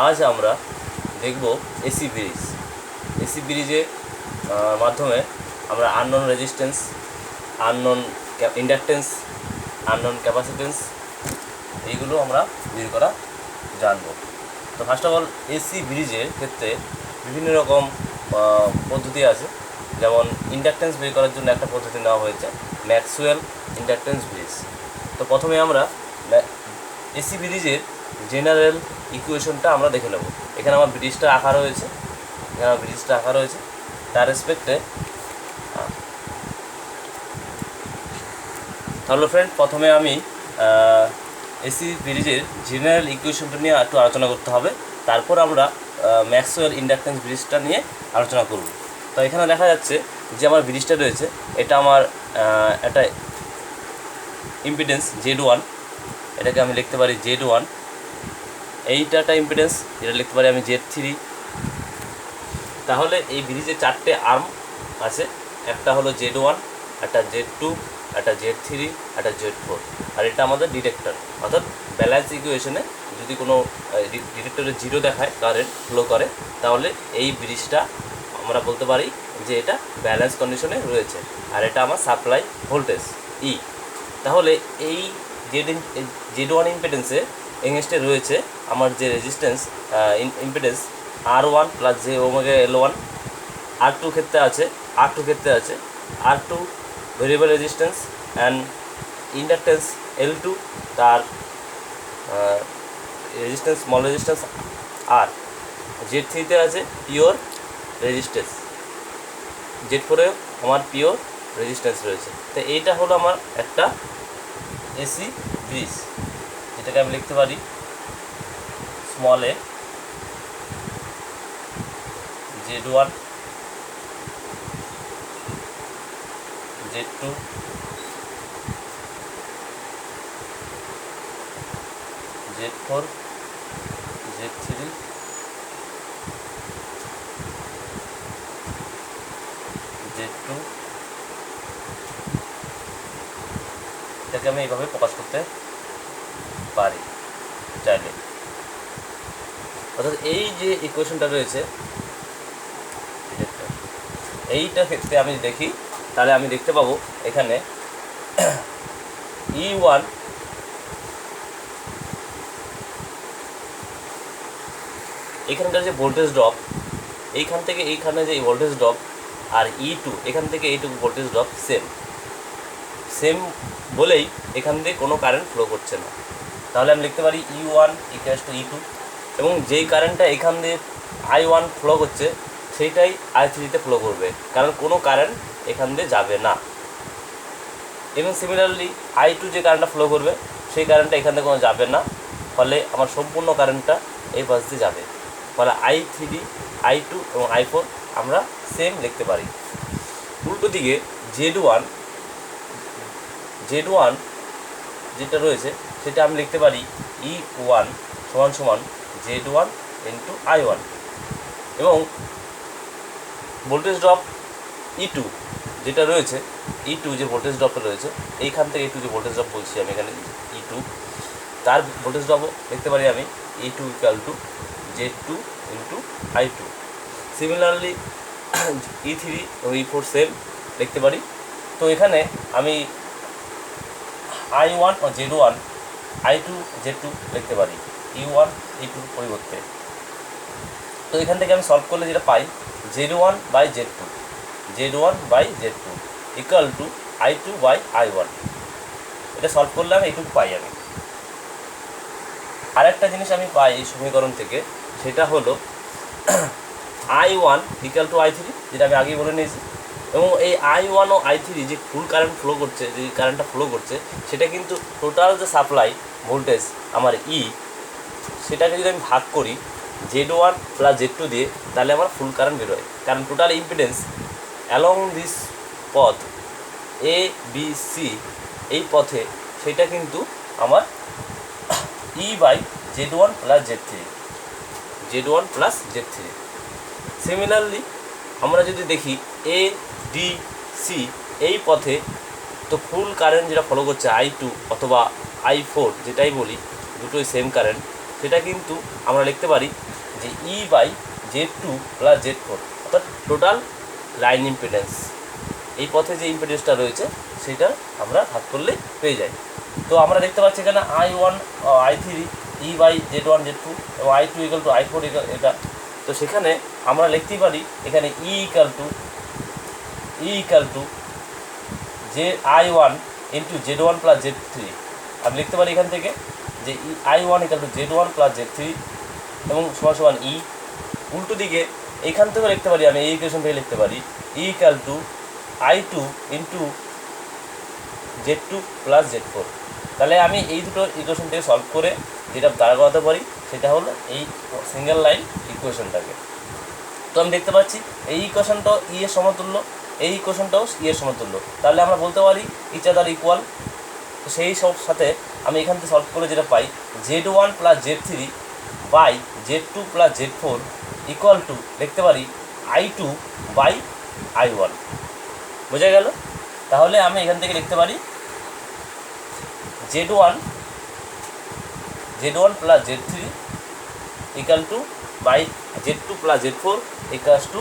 আজ আমরা দেখব এসি ব্রিজ। এসি ব্রিজের মাধ্যমে আমরা unknown resistance, unknown inductance, unknown capacitance এইগুলো আমরা বের করা জানব। তো ফার্স্ট অফ অল এসি ব্রিজের ক্ষেত্রে বিভিন্ন রকম পদ্ধতি আছে। যেমন ইন্ডাকটেন্স বের করার জন্য একটা পদ্ধতি নেওয়া হয়েছে, ম্যাক্সওয়েল ইন্ডাকটেন্স ব্রিজ। তো প্রথমে আমরা এসি ব্রিজের জেনারেল ইকুয়েশনটা আমরা দেখে নেব। এখানে আমার ব্রিজটা আঁকা রয়েছে, তার রেসপেক্টে। তাহলে ফ্রেন্ড, প্রথমে আমি এসি ব্রিজের জেনারেল ইকুয়েশনটা নিয়ে একটু আলোচনা করতে হবে, তারপর আমরা ম্যাক্সওয়েল ইন্ডাকটেন্স ব্রিজটা নিয়ে আলোচনা করব। তো এখানে দেখা যাচ্ছে যে আমার ব্রিজটা রয়েছে, এটা আমার একটা ইম্পিডেন্স Z1, এটাকে আমি লিখতে পারি Z1। এইটা একটা ইম্পিডেন্স, এটা লিখতে পারি আমি Z3। তাহলে এই ব্রিজে চারটে আর্ম আছে, একটা হলো Z1, একটা Z2, একটা Z3, একটা Z4। আর এটা আমাদের ডিটেক্টর, অর্থাৎ ব্যালেন্স ইকুয়েশনে যদি কোনো ডিটেক্টরে 0 দেখায়, কারেন্ট ফ্লো করে, তাহলে এই ব্রিজটা আমরা বলতে পারি যে এটা ব্যালেন্স কন্ডিশনে রয়েছে। আর এটা আমার সাপ্লাই ভোল্টেজ E। তাহলে এই Z1 ইম্পিডেন্সে এগেনস্টে রয়েছে আমার যে resistance impedance R1 plus jωL1। R2 ক্ষেত্রে আছে R2 variable resistance and inductance L2, তার রেজিস্ট্যান্স স্মল রেজিস্ট্যান্স R। Z3-তে আছে পিওর রেজিস্ট্যান্স, Z4-এ আমার পিওর রেজিস্ট্যান্স রয়েছে। তো এইটা হলো আমার একটা এসি ব্রিজ, যেটাকে আমি লিখতে পারি স্মল এ Z1, Z2, Z4, Z3, Z2। এটাকে আমি এইভাবে প্রকাশ করতে পারি চাইলে। অর্থাৎ এই যে ইকুয়েশনটা রয়েছে, এইটা ক্ষেত্রে আমি দেখি, তাহলে আমি দেখতে পাবো এখানে E1 এখানকার যে ভোল্টেজ ড্রপ, এইখান থেকে এইখানে যে ভোল্টেজ ড্রপ, আর E2 এখান থেকে এইটুকু ভোল্টেজ ড্রপ সেম বলেই এখান থেকে কোনো কারেন্ট ফ্লো করছে না। তাহলে আমি লিখতে পারি E1 ইকুয়ালস টু E2, এবং যেই কারেন্টটা এখান দিয়ে I1 ফ্লো করছে সেইটাই I3-তে ফ্লো করবে, কারণ কোনো কারেন্ট এখান দিয়ে যাবে না। এবং সিমিলারলি I2 যে কারেন্টটা ফ্লো করবে সেই কারেন্টটা এখান থেকে কোনো যাবে না, ফলে আমার সম্পূর্ণ কারেন্টটা এই পাশ দিয়ে যাবে। ফলে I3, I2 এবং I4 আমরা সেম লিখতে পারি। উল্টো দিকে Z1 যেটা রয়েছে সেটা আমি লিখতে পারি E1 সমান Z1 ইন্টু I1, এবং ভোল্টেজ ড্রপ E2 যেটা রয়েছে, E2 যে ভোল্টেজ ড্রপটা রয়েছে, এইখান থেকে E2 যে ভোল্টেজ ড্রপ বলছি আমি এখানে E2, তার ভোল্টেজ ড্রপও লিখতে পারি আমি E2 equal to Z2 into I2। Similarly E3 এবং E4 সেম লিখতে পারি। তো এখানে আমি I1 ও Z1, I2 Z2 লিখতে পারি E1 E2 পরিবর্তে। তো এখান থেকে আমি সলভ করলে যেটা পাই, Z1 by Z2 equal to I2 by I1। এটা সলভ করলে আমি এইটুকু পাই। আমি আরেকটা জিনিস আমি পাই এই সমীকরণ থেকে, সেটা হলো I1 ইকুয়াল টু I3, যেটা আমি আগেই বলে নিয়েছি। এবং এই I1 ও I3 যে ফুল কারেন্ট ফ্লো করছে, যে কারেন্টটা ফ্লো করছে, সেটা কিন্তু টোটাল যে সাপ্লাই ভোল্টেজ আমার E, সেটাকে যদি আমি ভাগ করি Z1 প্লাস Z2 দিয়ে, তাহলে আমার ফুল কারেন্ট বেরোয়। কারণ টোটাল ইম্পিডেন্স অ্যালং দিস পথ ABC, এই পথে সেটা কিন্তু আমার E by Z1 plus Z3। Similarly আমরা যদি দেখি ADC এই পথে, তো ফুল কারেন্ট যেটা ফলো করছে I2 অথবা I4 যেটাই বলি, দুটোই সেম কারেন্ট, সেটা কিন্তু আমরা লিখতে পারি যে E/Z2 প্লাস Z4, অর্থাৎ টোটাল লাইন ইম্পিডেন্স। এই পথে যে ইম্পিডেন্সটা রয়েছে সেটা আমরা ভাগ করলে পেয়ে যাই। তো আমরা দেখতে পাচ্ছি এখানে I1 I3 E/Z1 Z2 এবং I2 = I4 এটা। তো সেখানে আমরা লিখতেই পারি এখানে E = যে I1 into Z1 plus Z3। আমি লিখতে পারি এখান থেকে যে I1 = Z1 প্লাস Z3 এবং সমান E। উল্টো দিকে এখান থেকে লিখতে পারি, আমি এই ইকুয়েশন থেকে লিখতে পারি E = I2 into Z2 plus Z4। তাহলে আমি এই দুটো ইকুয়েশন থেকে সলভ করে যেটা দাঁড়া করাতে পারি সেটা হলো এই সিঙ্গেল লাইন ইকুয়েশনটাকে। তো আমি দেখতে পাচ্ছি এই ইকুয়েশনটাও E এর সমতুল্য, এই ইকুয়েশনটাও E এর সমতুল্য, তাহলে আমরা বলতে পারি ইচ আদার ইকুয়াল। তো সেই সব সাথে আমি এখান থেকে সলভ করে যেটা পাই Z1 plus Z3 by Z2 plus Z4 equal to লিখতে পারি I2 বাই I1। বোঝা গেল? তাহলে আমি এখান থেকে লিখতে পারি Z1 plus Z3 equal to by Z2 plus Z4 equals to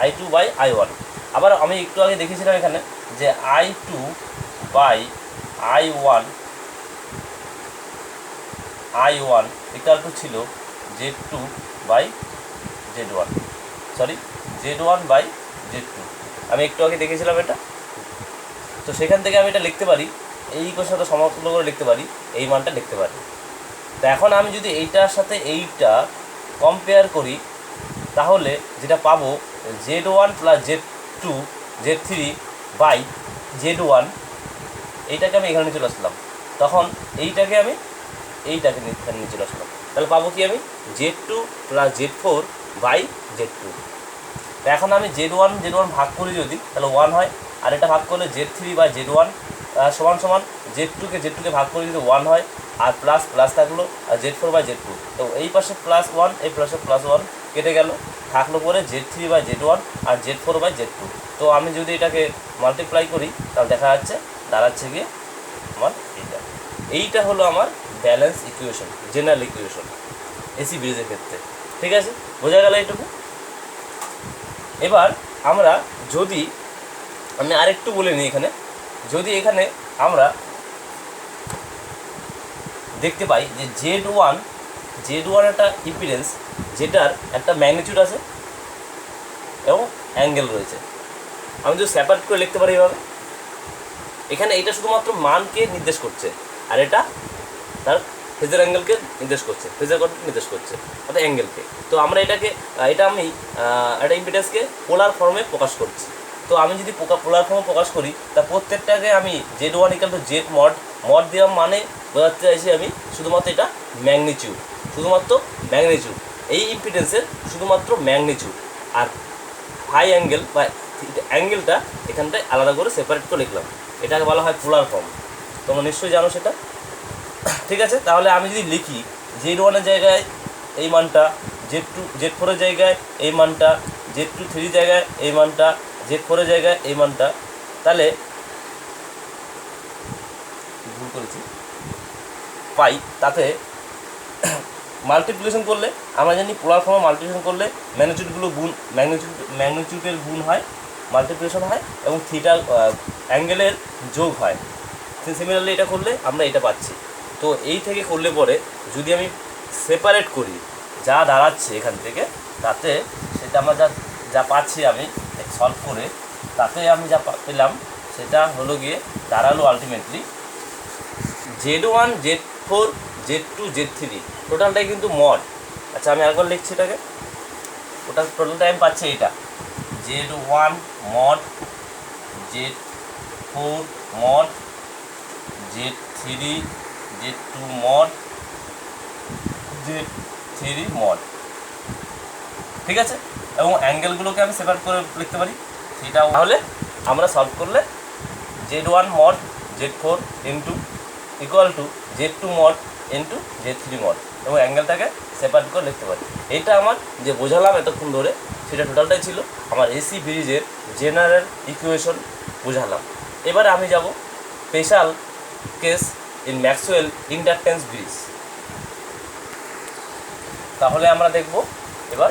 I2 by I1। আবার আমি একটু আগে দেখেছিলাম এখানে যে I2 by I1 equal to ছিল Z2 by Z1, Z1 by Z2। আমি একটু আগে দেখেছিলাম এটা। তো সেখান থেকে আমি এটা লিখতে পারি, এই ইকুয়েশনের সাথে সমতুল্য করে লিখতে পারি, এই মানটা লিখতে পারি। তো এখন আমি যদি এইটার সাথে এইটা কম্পেয়ার করি তাহলে যেটা পাবো Z1 plus Z2 Z3 by Z1, এইটাকে আমি এখানে চলে আসলাম, তখন এইটাকে এখানে নিয়ে চলে আসলাম, তাহলে পাবো কি আমি Z2 plus Z4 by Z2। তো এখন আমি Z1 ভাগ করি যদি, তাহলে 1 হয়, আর এটা ভাগ করলে Z3 বাই Z1 সমান Z2কে ভাগ করে যদি 1 হয়, আর প্লাস থাকলো আর Z4 বাই Z2। তো এই পাশে +1 এই পাশে +1 কেটে গেল, থাকলো পরে Z3 by Z1 R Z4 by Z2। তো আমি যদি এটাকে মাল্টিপ্লাই করি তাহলে দেখা যাচ্ছে দাঁড়াচ্ছে গিয়ে আমার এইটা হলো আমার balance equation, general equation AC ব্রিজের ক্ষেত্রে। ঠিক আছে, বোঝা গেল এইটুকু। এবার আমরা যদি আমি আরেকটু বলে নিই এখানে, যদি এখানে আমরা দেখতে পাই যে Z1 একটা ইম্পিডেন্স যেটার একটা ম্যাগনিটিউড আছে এবং অ্যাঙ্গেল রয়েছে, আমি যদি সেপারেট করে লিখতে পারি এভাবে, এখানে এটা শুধুমাত্র মানকে নির্দেশ করছে আর এটা তার ফেজার অ্যাঙ্গেলকে নির্দেশ করছে, ফেজার কোণকে নির্দেশ করছে অর্থাৎ অ্যাঙ্গেলকে। তো আমরা আমি একটা ইম্পিডেন্সকে পোলার ফর্মে প্রকাশ করছি। তো আমি যদি পোলার ফর্মে প্রকাশ করি তা প্রত্যেকটাকে আমি Z1 = Z মড দেওয়া মানে বোঝাতে চাইছি আমি শুধুমাত্র এটা ম্যাগনিটিউড, এই ইম্পিডেন্সের শুধুমাত্র ম্যাগনিটিউড, আর হাই অ্যাঙ্গেল বা অ্যাঙ্গেলটা এখানটায় আলাদা করে সেপারেট করে লিখলাম, এটাকে বলা হয় পোলার ফর্ম। তোমরা নিশ্চয়ই জানো সেটা। ঠিক আছে, তাহলে আমি যদি লিখি Z1 এর জায়গায় এই মানটা, Z4 এর জায়গায় এই মানটা, Z2 জায়গায় এই মানটা, Z4 এর জায়গায় এই মানটা, তাহলে ভুল করেছি পাই। তাতে মাল্টিপ্লিকেশন করলে আমরা জানি পোলার ফর্মে মাল্টিপ্লিকেশন করলে ম্যাগনিটিউডের গুণ হয়, মাল্টিপ্লিকেশন হয় এবং থিটা অ্যাঙ্গেলের যোগ হয়। সিমিলারলি এটা করলে আমরা এটা পাচ্ছি। তো এই থেকে করলে পরে যদি আমি সেপারেট করি যা দাঁড়াচ্ছে এখান থেকে, তাতে সেটা আমরা যা পাচ্ছি আমি সলভ করে, তাতে আমি যা পেলাম সেটা হলো গিয়ে দাঁড়ালো ultimately Z1 Z4 Z2 Z3 টোটালটাই কিন্তু মড। আচ্ছা আমি একবার লিখছি এটাকে, টোটালটা আমি পাচ্ছি এটা Z1 mod, Z4 mod, Z3 Z2 mod, Z3 mod. ঠিক আছে, এবং অ্যাঙ্গেলগুলোকে আমি সেপারেট করে লিখতে পারি সেটা। তাহলে আমরা সলভ করলে Z1 mod Z4 equal two Z2 mod into Z3 mod এবং অ্যাঙ্গেলটাকে সেপারেট করে লিখতে পারি। এটা আমার যে বোঝালাম এতক্ষণ ধরে সেটা টোটালটাই ছিল আমার এসি ব্রিজের জেনারেল ইকুয়েশন বোঝালাম। এবারে আমি যাব special case in Maxwell inductance bridge. তাহলে আমরা দেখব এবার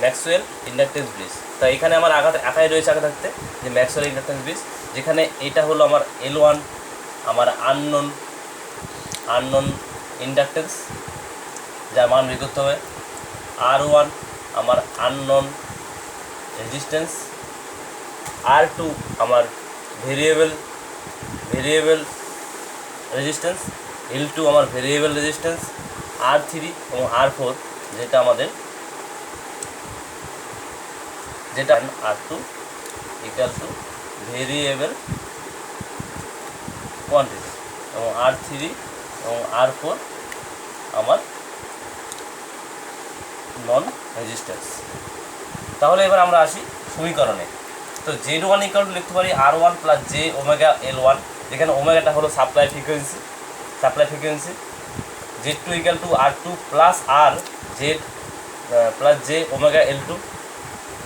ম্যাক্সওয়েল ইন্ডাকটেন্স ব্রিজ। তাই এখানে আমার আঁকায় রয়েছে আগে থাকতে যে ম্যাক্সওয়েল ইন্ডাকটেন্স ব্রিজ, যেখানে এটা হলো আমার L1 আমার আননোন ইন্ডাকটেন্স যার মান বের করতে হবে, R1 আমার আননোন রেজিস্ট্যান্স, R2 আমার ভেরিয়েবল রেজিস্ট্যান্স, L2 আমার ভেরিয়েবল রেজিস্ট্যান্স, R3 এবং R4 যেটা R2 equal to variable quantity এবং R3 এবং R4 আমার নন রেজিস্ট্যান্স। তাহলে এবার আমরা আসি সমীকরণে। তো Z1 ইকুয়াল টু লিখতে পারি R1 plus j omega L1, যেখানে ওমেগাটা হলো supply frequency, Z2 equal to R2 plus R Z plus j omega L2,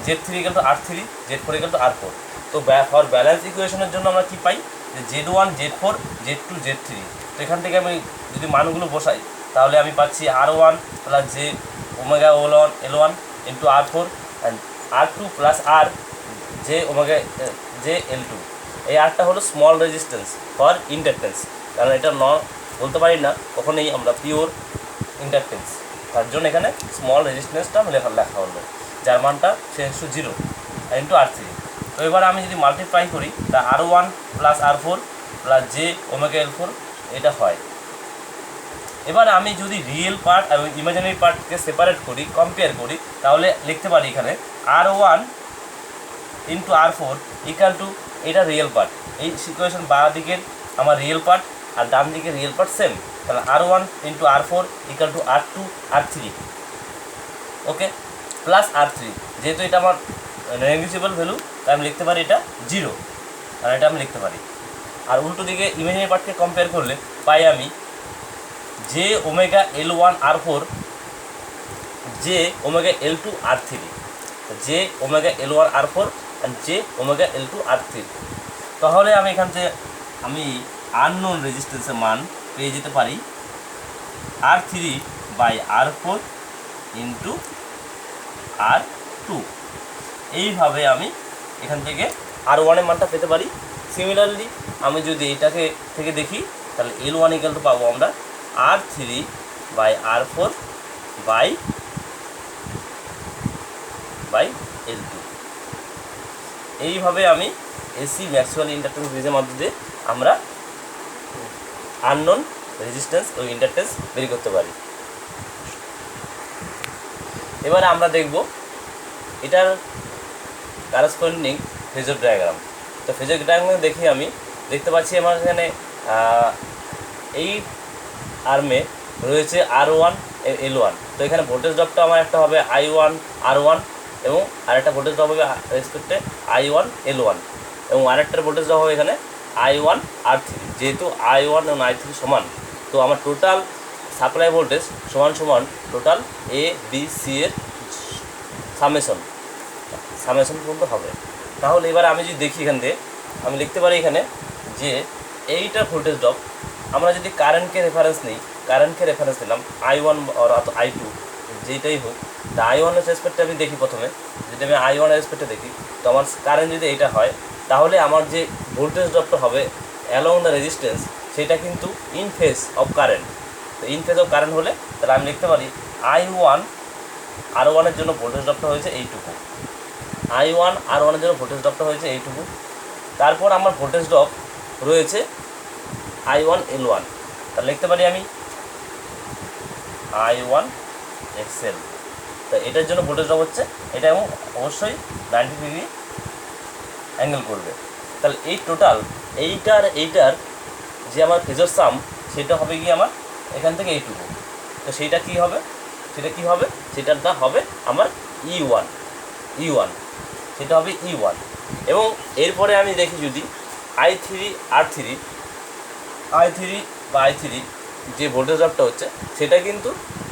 Z3 equal to R3, Z4 equal to R4। তো ফর ব্যালেন্স ইকুয়েশনের জন্য আমরা কি পাই যে Z1 Z4 Z2 Z3। তো এখান থেকে আমি যদি মানগুলো বসাই তাহলে আমি পাচ্ছি R1 plus j omega L1 into R4 and R2 plus R j omega j L2। এই আরটা হলো স্মল রেজিস্ট্যান্স ফর ইন্ডাকটেন্স, কারণ এটা বলতে পারি না কখনোই আমরা পিওর ইন্ডাকটেন্স, তার জন্য এখানে স্মল রেজিস্ট্যান্সটা লেখা হলো, যার মানটা 0 ইন্টু R3। তো এবার আমি যদি মাল্টিপ্লাই করি তা R1 plus R4 plus j omega L4 এটা হয়। এবার আমি যদি রিয়েল পার্ট এবং ইমাজিনারি পার্টকে সেপারেট করি, কম্পেয়ার করি, তাহলে লিখতে পারি এখানে R1 into R4 equal to এটা রিয়েল পার্ট, এই সিচুয়েশন বাঁ দিকের আমার রিয়েল পার্ট আর ডান দিকের রিয়েল পার্ট সেম, তাহলে R1 into R4 equal to R2 R3, okay, plus R3, যেহেতু এটা আমার নেগলিজিবল ভ্যালু তাই আমি লিখতে পারি এটা 0, আর এটা আমি লিখতে পারি। আর উল্টো দিকে ইমাজিনারি পার্টকে কম্পেয়ার করলে পাই আমি J omega L1 R4 J omega L2 R3, J omega L1 R4 and J omega L2 R3। তাহলে আমি এখান থেকে আমি আননোন রেজিস্ট্যান্সের মান পেয়ে যেতে পারি R3 by R4 into R2। এইভাবে আমি এখান থেকে R1 এর মানটা পেতে পারি। সিমিলারলি আমি যদি এটাকে থেকে দেখি তাহলে L1 ইকুয়াল টু পাবো আমরা R3 by R4 by L2। এইভাবে আমি এসি ম্যাক্সওয়েল ইন্ডাকটেন্স ব্রিজের মাধ্যমে আমরা আননোন রেজিস্ট্যান্স ও ইন্ডাকটেন্স বের করতে পারি। এবারে আমরা দেখব এটার কারেসপন্ডিং ফেজর ডায়াগ্রাম। তো ফেজর ডায়াগ্রাম দেখি আমি দেখতে পাচ্ছি আমার এখানে এই আর্মে রয়েছে R1 L1। তো এখানে ভোল্টেজ ড্রপটা আমার একটা হবে I1 R1 এবং আরেকটা ভোল্টেজ ড্রপ হবে রেসপেক্টে I1 L1 এবং আরেকটার ভোল্টেজ ড্রপ হবে এখানে I1 R3। যেহেতু I1 এবং I3 সমান, তো আমার টোটাল সাপ্লাই ভোল্টেজ সমান টোটাল এ বি সি এর সামেশন পর্যন্ত হবে। তাহলে এবার আমি যদি দেখি এখান থেকে আমি লিখতে পারি এখানে যে এইটা ভোল্টেজ ড্রপ, আমরা যদি কারেন্টকে রেফারেন্স নিলাম I1 আর I2 যেটাই হোক, তা I1 এর রেসপেক্টে আমি দেখি প্রথমে, যদি আমি I1 এর রেসপেক্টে দেখি তো আমার কারেন্ট যদি এইটা হয় তাহলে আমার যে ভোল্টেজ ড্রপটা হবে অ্যালং দ্য রেজিস্ট্যান্স সেটা কিন্তু ইন ফেজ অফ কারেন্ট। তো ইন ফেজ অফ কারেন্ট হলে তাহলে আমি লিখতে পারি I1 R1 এর জন্য ভোল্টেজ ড্রপটা হয়েছে এইটুকু, I1 R1 এর জন্য ভোল্টেজ ড্রপটা হয়েছে এইটুকু। তারপর আমার ভোল্টেজ ড্রপ রয়েছে I1 L1, তাহলে লিখতে পারি আমি I1 XL। তো এটার জন্য ভোল্টেজ ড্রপ হচ্ছে এটা এবং অবশ্যই 90 ডিগ্রি অ্যাঙ্গেল করবে। তাহলে এই টোটাল এইটার যে আমার ফেজর সাম সেটা হবে কি আমার এখান থেকে এইটুকু। তো সেটা কি হবে সেটার দা হবে আমার E1 সেটা হবে E1। এবং এরপরে আমি দেখি যদি I3 যে ভোল্টেজ ড্রপটা হচ্ছে সেটা কিন্তু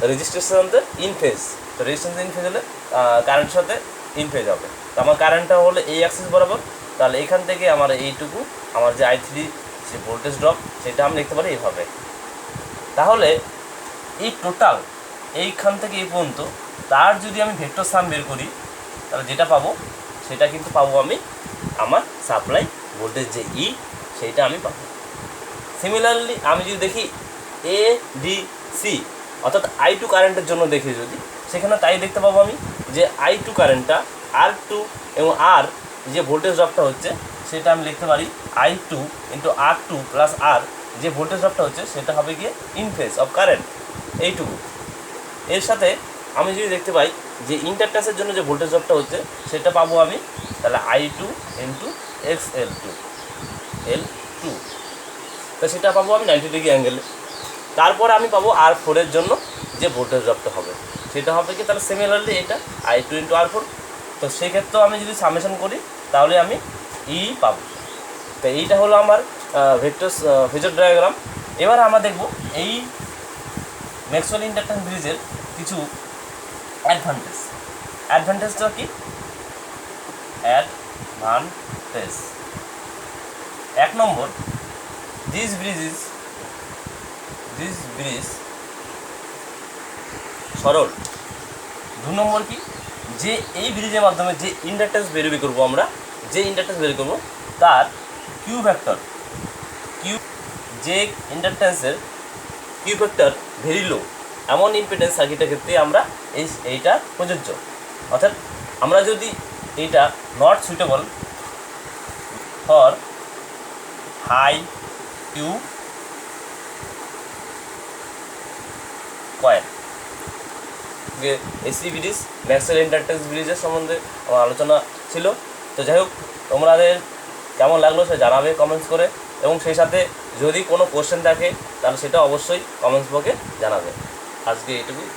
রেজিস্ট্যান্সের সাথে ইন ফেজ। তো রেজিস্ট্যান্স ইন ফেজ হলে কারেন্টের সাথে ইন ফেজ হবে। তো আমার কারেন্টটা হলো এই অ্যাক্সিস বরাবর, তাহলে এখান থেকে আমার এইটুকু আমার যে I3 যে ভোল্টেজ ড্রপ সেটা আমি লিখতে পারি এইভাবে। তাহলে এই টোটাল এইখান থেকে এই পর্যন্ত তার যদি আমি ভেক্টর সাম বের করি তাহলে যেটা পাবো সেটা কিন্তু পাবো আমি আমার সাপ্লাই ভোল্টেজ যে ই সেইটা আমি পাবো। সিমিলারলি আমি যদি দেখি এ ডি সি অর্থাৎ I2 কারেন্টের জন্য দেখি যদি, সেখানে তাই দেখতে পাবো আমি যে I2 কারেন্টটা R2 এবং আর যে ভোল্টেজ ড্রপটা হচ্ছে সেটা আমি লিখতে পারি I2 ইন্টু R2 প্লাস আর যে ভোল্টেজ ড্রপটা হচ্ছে সেটা হবে গিয়ে ইন ফেজ অফ কারেন্ট এইটুকু। এর সাথে আমি যদি দেখতে পাই যে ইন্ডাকট্যান্সের জন্য যে ভোল্টেজ ড্রপটা হচ্ছে সেটা পাবো আমি তাহলে I2 ইন্টু XL2 L2, তো সেটা পাবো আমি 90 ডিগ্রি অ্যাঙ্গেলে। তারপর আমি পাবো R4 এর জন্য যে ভোল্টেজ ড্রপটা হবে সেটা হবে কি তাহলে সিমিলারলি এটা I2 ইন্টু R4। তো সেক্ষেত্রেও আমি যদি সামেশন করি তাহলে আমি ই পাবো। তো এইটা হলো আমার ফেজর ডায়াগ্রাম। এবার আমরা দেখব এই ম্যাক্সওয়েল ইন্ডাকট্যান্স ব্রিজের কিছু অ্যাডভান্টেজটা কি? অ্যাডভান্টেজ 1 নম্বর, দিস ব্রিজ সরল। 2 নম্বর কি, যে এই ব্রিজের মাধ্যমে যে ইন্ডাকট্যান্স বের করবো আমরা, যে ইন্ডাকট্যান্স বের করবো তার কিউ ভেক্টর যে ইন্ডাকট্যান্সের কিউ ভেক্টর ভেরি লো, এমন ইম্পিডেন্স সার্কিটের ক্ষেত্রে আমরা এইটা প্রযোজ্য। অর্থাৎ আমরা যদি এইটা not suitable for high Q coil. AC bridge Maxwell inductance ব্রিজের সম্বন্ধে আমার আলোচনা ছিল। তো যাই হোক, তোমাদের কেমন লাগলো সে জানাবে কমেন্টস করে, এবং সেই সাথে যদি কোনো কোশ্চেন থাকে তাহলে সেটা অবশ্যই কমেন্টস বক্সে জানাবে। আজকে এইটুকুই।